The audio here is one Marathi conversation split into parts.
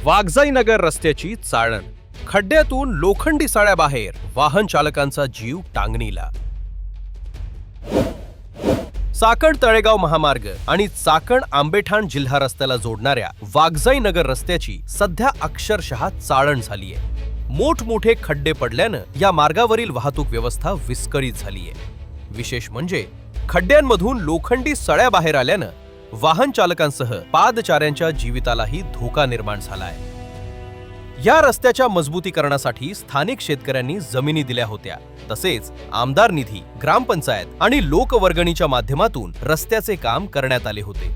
वाघजाईनगर रस्त्याची चाळण, खड्ड्यातून लोखंडी सळ्याबाहेर, वाहन चालकांचा जीव टांगणीला. चाकण तळेगाव महामार्ग आणि चाकण आंबेठाण जिल्हा रस्त्याला जोडणाऱ्या वाघजाईनगर रस्त्याची सध्या अक्षरशः चाळण झालीय. मोठमोठे खड्डे पडल्यानं या मार्गावरील वाहतूक व्यवस्था विस्कळीत झालीय. विशेष म्हणजे खड्ड्यांमधून लोखंडी सळ्या बाहेर आल्यानं वाहन चालकांसह पादचाऱ्यांच्या जीवितालाही धोका निर्माण झालाय. या रस्त्याच्या मजबूतीकरणासाठी स्थानिक शेतकऱ्यांनी जमिनी दिल्या होत्या. तसेच आमदार निधी, ग्रामपंचायत आणि लोकवर्गणीच्या माध्यमातून रस्त्याचे काम करण्यात आले होते.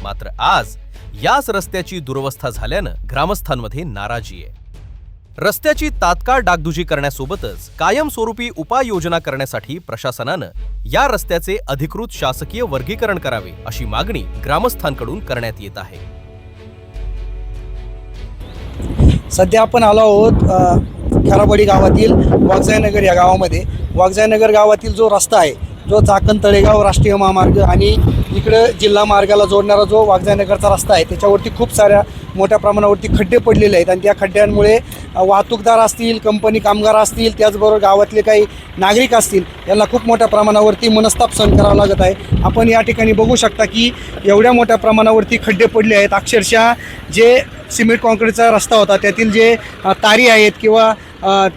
मात्र आज याच रस्त्याची दुरवस्था झाल्यानं ग्रामस्थांमध्ये नाराजी आहे. रस्त्याची तात्काळ डागडुजी करण्यासोबतच कायमस्वरूपी उपाययोजना करण्यासाठी प्रशासनानं या रस्त्याचे अधिकृत शासकीय वर्गीकरण करावे अशी मागणी ग्रामस्थांकडून करण्यात येत आहे. सध्या आपण आलो आहोत खराबडी गावातील वाघजाईनगर या गावामध्ये. वाघजाईनगर गावातील जो रस्ता आहे, जो चाकण तळेगाव राष्ट्रीय महामार्ग आणि इकडं जिल्हा मार्गाला जोडणारा जो वाघजाईनगरचा रस्ता आहे, त्याच्यावरती खूप साऱ्या मोठ्या प्रमाणावरती खड्डे पडलेले आहेत. आणि त्या खड्ड्यांमुळे वाहतूकदार असतील, कंपनी कामगार असतील, त्याचबरोबर गावातले काही नागरिक असतील, यांना खूप मोठ्या प्रमाणावरती मनस्ताप सहन करावा लागत आहे. आपण या ठिकाणी बघू शकता की एवढ्या मोठ्या प्रमाणावरती खड्डे पडले आहेत. अक्षरशः जे सिमेंट कॉन्क्रीटचा रस्ता होता त्यातील जे तारी आहेत किंवा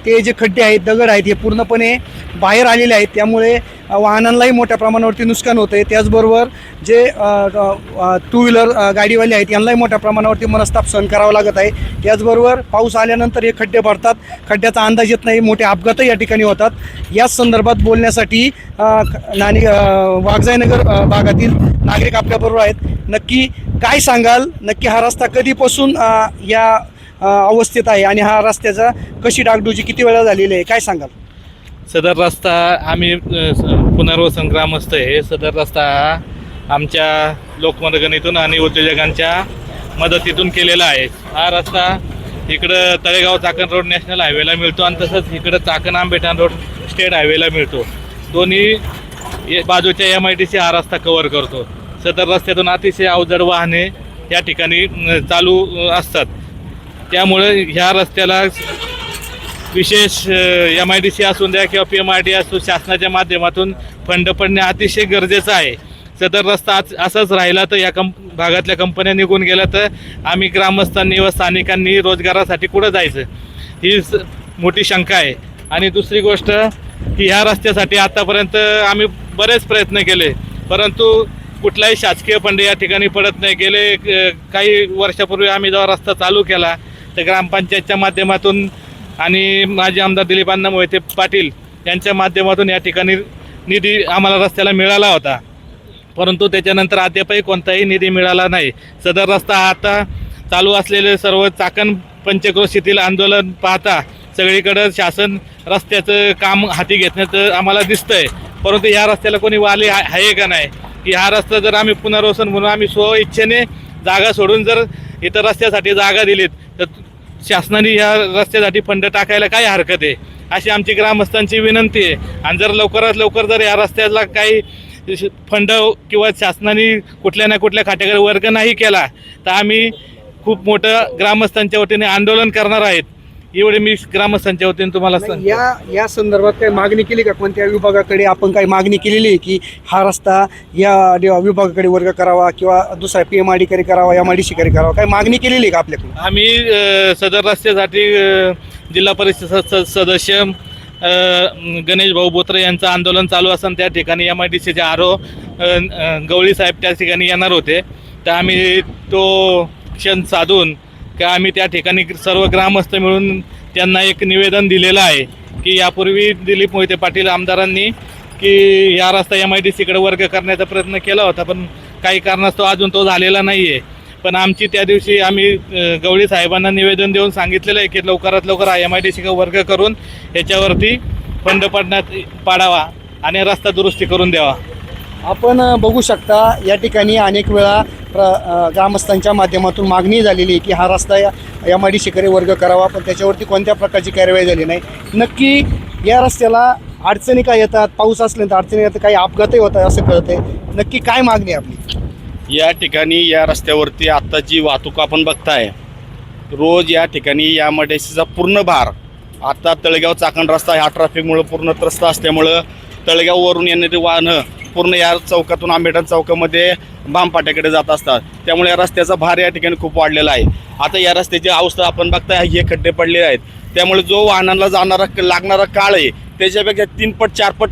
ते जे खड्डे आहेत, दगड आहेत, हे पूर्णपणे बाहेर आलेले आहेत. त्यामुळे वाहनांनाही मोठ्या प्रमाणावरती नुकसान होतं आहे. त्याचबरोबर जे टू व्हीलर गाडीवाले आहेत यांनाही मोठ्या प्रमाणावरती मनस्ताप सहन करावा लागत आहे. त्याचबरोबर पाऊस आल्यानंतर हे खड्डे भरतात, खड्ड्याचा अंदाज येत नाही, मोठे अपघातही या ठिकाणी होतात. याच संदर्भात बोलण्यासाठी वाघजाईनगर भागातील नागरिक आपल्याबरोबर आहेत. नक्की काय सांगाल, नक्की हा रस्ता कधीपासून या अवस्थेत आहे आणि हा रस्त्याचा कशी डागडुजी किती वेळा झालेली आहे, काय सांगाल? सदर रस्ता आम्ही पुनर्वसन ग्रामस्थ आहे. सदर रस्ता आमच्या लोकवर्गणीतून आणि उद्योजकांच्या मदतीतून केलेला आहे. हा रस्ता इकडं तळेगाव चाकण रोड नॅशनल हायवेला मिळतो आणि तसंच इकडं चाकण आंबेठाण रोड स्टेट हायवेला मिळतो. दोन्ही बाजूच्या MIDC हा रस्ता कव्हर करतो. सदर रस्त्यातून अतिशय अवजड वाहने या ठिकाणी चालू असतात. त्यामुळे ह्या रस्त्याला विशेष MIDC असून द्या किंवा PMRD असो, शासनाच्या माध्यमातून फंड पडणे अतिशय गरजेचं आहे. सदर रस्ता असाच राहिला तर या भागातल्या कंपन्या निघून गेल्या तर आम्ही ग्रामस्थांनी व स्थानिकांनी रोजगारासाठी कुठं जायचं, ही मोठी शंका आहे. आणि दुसरी गोष्ट की ह्या रस्त्यासाठी आतापर्यंत आम्ही बरेच प्रयत्न केले, परंतु कुठलाही शासकीय फंड या ठिकाणी पडत नाही. गेले काही वर्षापूर्वी आम्ही जेव्हा रस्ता चालू केला तर ग्रामपंचायतच्या माध्यमातून आणि माजी आमदार दिलीप अण्णा मोहिते पाटील यांच्या माध्यमातून या ठिकाणी निधी आम्हाला रस्त्याला मिळाला होता, परंतु त्याच्यानंतर अद्यापही कोणताही निधी मिळाला नाही. सदर रस्ता आता चालू असलेले सर्व चाकण पंचक्रोशीतील आंदोलन पाहता सगळीकडं शासन रस्त्याचं काम हाती घेतण्याचं आम्हाला दिसतंय, परंतु ह्या रस्त्याला कोणी वाली आहे का नाही, की हा रस्ता जर आम्ही पुनर्वसन म्हणून आम्ही स्वइच्छेने जागा सोडून जर इतर रस्त्यासाठी जागा दिलीत तर शासनाने ह्या रस्त्यासाठी फंड टाकायला काय हरकत आहे, अशी आमची ग्रामस्थांची विनंती आहे. आणि जर लवकरात लवकर जर या रस्त्याला काही फंड किंवा शासनाने कुठल्या ना कुठल्या खात्याकडे वर्ग नाही केला तर आम्ही खूप मोठं ग्रामस्थांच्या वतीने आंदोलन करणार आहेत. एवढे मी ग्रामस्थांच्या वतीने तुम्हाला सांगतो. या संदर्भात काही मागणी केली का? कोणत्या विभागाकडे आपण काही मागणी केलेली आहे की हा रस्ता या विभागाकडे वर्ग करावा किंवा दुसऱ्या PMRD कडे करावा, MIDC कडे करावा, काही मागणी केलेली आहे का आपल्याकडून? आम्ही सदर रस्त्यासाठी जिल्हा परिषद सदस्य गणेश भाऊ बोत्रे यांचं आंदोलन चालू असताना त्या ठिकाणी MIDCचे RO गवळी साहेब त्या ठिकाणी येणार होते, तर आम्ही तो क्षण साधून का आम्ही त्या ठिकाणी सर्व ग्रामस्थ मिळून त्यांना एक निवेदन दिलेलं आहे की यापूर्वी दिलीप मोहिते पाटील आमदारांनी की या रस्ता MIDC कडे वर्ग करण्याचा प्रयत्न केला होता, पण काही कारणास्तव अजून तो झालेला नाही आहे. पण आमची त्या दिवशी आम्ही गवळी साहेबांना निवेदन देऊन सांगितलेलं आहे की लवकरात लवकर MIDC कडे वर्ग करून याच्यावरती फंड पाडावा आणि रस्ता दुरुस्ती करून द्यावा. आपण बघू शकता या ठिकाणी अनेक वेळा ग्रामस्थांच्या माध्यमातून मागणी झालेली आहे की हा रस्ता MIDC कडे वर्ग करावा, पण त्याच्यावरती कोणत्या प्रकारची कार्यवाही झाली नाही. नक्की या रस्त्याला अडचणी काय येतात, पाऊस असल्यानंतर अडचणी येतात, काही अपघातही होतात असं कळतंय. नक्की काय मागणी आपली? या ठिकाणी या रस्त्यावरती आत्ता जी वाहतूक आपण बघताय रोज या ठिकाणी या एमआयडीसीचा पूर्ण भार आता तळेगाव चाकण रस्ता ह्या ट्रॅफिकमुळं पूर्ण त्रस्त असल्यामुळं तळेगाववरून येणारी वाहनं पूर्ण या चौकातून आंबेठाण चौकामध्ये बामफाट्याकडे जात असतात. त्यामुळे या रस्त्याचा भार या ठिकाणी खूप वाढलेला आहे. आता या रस्त्याची अवस्था आपण बघताय, हे खड्डे पडलेले आहेत. त्यामुळे जो वाहनाला लागणारा काळ आहे त्याच्यापेक्षा 3 पट 4 पट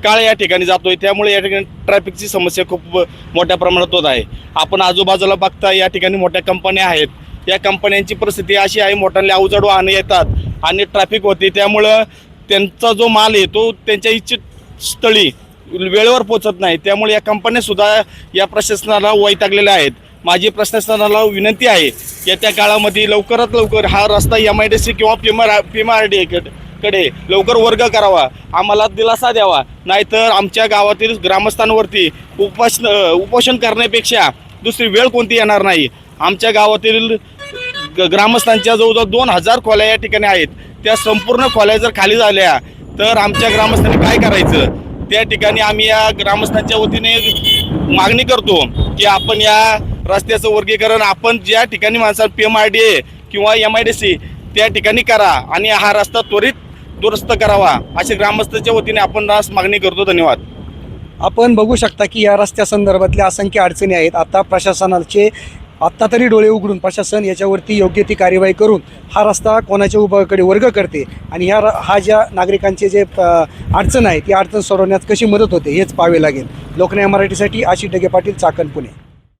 काळ या ठिकाणी जातोय. त्यामुळे या ठिकाणी ट्रॅफिकची समस्या खूप मोठ्या प्रमाणात होत आहे. आपण आजूबाजूला बघता या ठिकाणी मोठ्या कंपन्या आहेत. या कंपन्यांची परिस्थिती अशी आहे, मोठ्याने अवजड वाहनं येतात आणि ट्रॅफिक होते. त्यामुळं त्यांचा जो माल आहे तो त्यांच्या इच्छित स्थळी वेळेवर पोचत नाही. त्यामुळे या कंपन्यासुद्धा या प्रशासनाला वैतागलेल्या आहेत. माझी प्रशासनाला विनंती आहे, येत्या काळामध्ये लवकरात लवकर हा रस्ता MIDC किंवा PMRD कडे लवकर वर्ग करावा, आम्हाला दिलासा द्यावा. नाहीतर आमच्या गावातील ग्रामस्थांवरती उपोषण करण्यापेक्षा दुसरी वेळ कोणती येणार नाही. आमच्या गावातील ग्रामस्थांच्या जवळजवळ 2000 खोल्या या ठिकाणी आहेत. त्या संपूर्ण खोल्या जर खाली झाल्या तर आमच्या ग्रामस्थांनी काय करायचं? त्या ठिकाणी आम्ही या ग्रामस्थांच्या वतीने मागणी करतो की आपण या रस्त्याचं वर्गीकरण आपण ज्या ठिकाणी माणसाला PMRD किंवा MIDC त्या ठिकाणी करा आणि हा रस्ता त्वरित दुरुस्त करावा, अशी ग्रामस्थांच्या वतीने आपण मागणी करतो. धन्यवाद. आपण बघू शकता की या रस्त्या संदर्भातल्या असंख्य अडचणी आहेत. आता प्रशासनाचे आत्ता तरी डोळे उघडून प्रशासन याच्यावरती योग्य ती कार्यवाही करून हा रस्ता कोणाच्या उभाकडे वर्ग करते आणि हा ज्या नागरिकांचे जे अडचण आहे ती अडचण सोडवण्यात कशी मदत होते हेच पाहावे लागेल. लोकन्याय मराठीसाठी आशिष ढगे पाटील, चाकण, पुणे.